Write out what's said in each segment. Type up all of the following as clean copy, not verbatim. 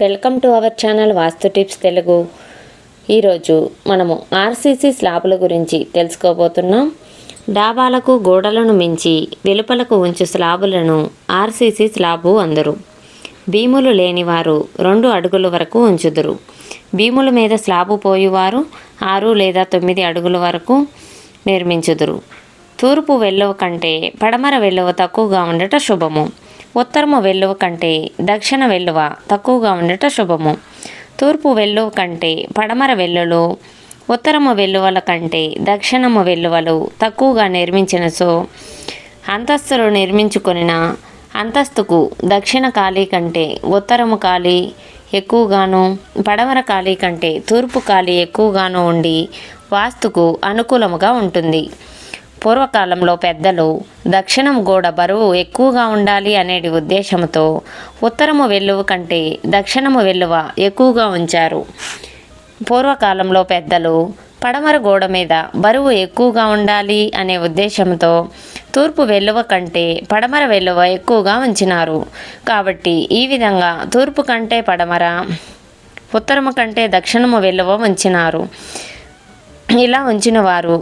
Welcome to our channel vastu tips Telugu. ఈరోజు మనము RCC స్లాబుల గురించి తెలుసుకోబోతున్నాం. డాబాలకు గోడలను మించి వెలుపలకు ఉంచు స్లాబులను ఆర్సీసీ స్లాబు అందరు. భీములు లేనివారు 2 అడుగుల వరకు ఉంచుదురు. భీముల మీద స్లాబు పోయేవారు 6 లేదా 9 అడుగుల వరకు నిర్మించుదురు. తూర్పు వెల్లువ కంటే పడమర వెల్లువ తక్కువగా ఉండట శుభము. ఉత్తరము వెల్లువ కంటే దక్షిణ వెల్లువ తక్కువగా ఉండట శుభము. తూర్పు వెల్లువ కంటే పడమర వెల్లువలు, ఉత్తరము వెల్లువల కంటే దక్షిణము వెల్లువలు తక్కువగా నిర్మించినచో అంతస్తులు నిర్మించుకొనిన అంతస్తుకు దక్షిణ ఖాళీ కంటే ఉత్తరము ఖాళీ ఎక్కువగాను, పడమర ఖాళీ కంటే తూర్పు ఖాళీ ఎక్కువగాను ఉండి వాస్తుకు అనుకూలముగా ఉంటుంది. పూర్వకాలంలో పెద్దలు దక్షిణం గోడ బరువు ఎక్కువగా ఉండాలి అనేటి ఉద్దేశంతో ఉత్తరము వెల్లువ కంటే దక్షిణము వెల్లువ ఎక్కువగా ఉంచారు. పూర్వకాలంలో పెద్దలు పడమర గోడ మీద బరువు ఎక్కువగా ఉండాలి అనే ఉద్దేశంతో తూర్పు వెల్లువ కంటే పడమర వెల్లువ ఎక్కువగా ఉంచినారు. కాబట్టి ఈ విధంగా తూర్పు కంటే పడమర, ఉత్తరము కంటే దక్షిణము వెల్లువ ఉంచినారు. ఇలా ఉంచిన వారు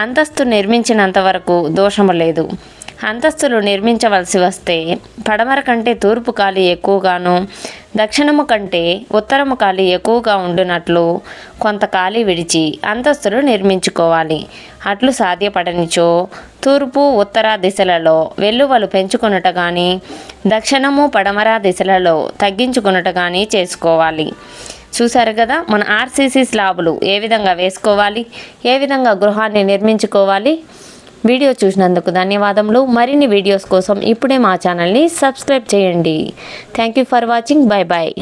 అంతస్తు నిర్మించినంత వరకు దోషము లేదు. అంతస్తులు నిర్మించవలసి వస్తే పడమర కంటే తూర్పు ఖాళీ ఎక్కువగాను, దక్షిణము కంటే ఉత్తరము ఖాళీ ఎక్కువగా ఉండునట్లు కొంత ఖాళీ విడిచి అంతస్తులు నిర్మించుకోవాలి. అట్లు సాధ్యపడనిచో తూర్పు ఉత్తర దిశలలో వెల్లువలు పెంచుకొనుట కానీ, దక్షిణము పడమర దిశలలో తగ్గించుకొనుట కానీ చేసుకోవాలి. చూసారు కదా మన ఆర్సీసీ స్లాబులు ఏ విధంగా వేసుకోవాలి, ఏ విధంగా గృహాన్ని నిర్మించుకోవాలి. వీడియో చూసినందుకు ధన్యవాదములు. మరిన్ని వీడియోస్ కోసం ఇప్పుడే మా ఛానల్ని సబ్స్క్రైబ్ చేయండి. Thank you for watching. Bye bye.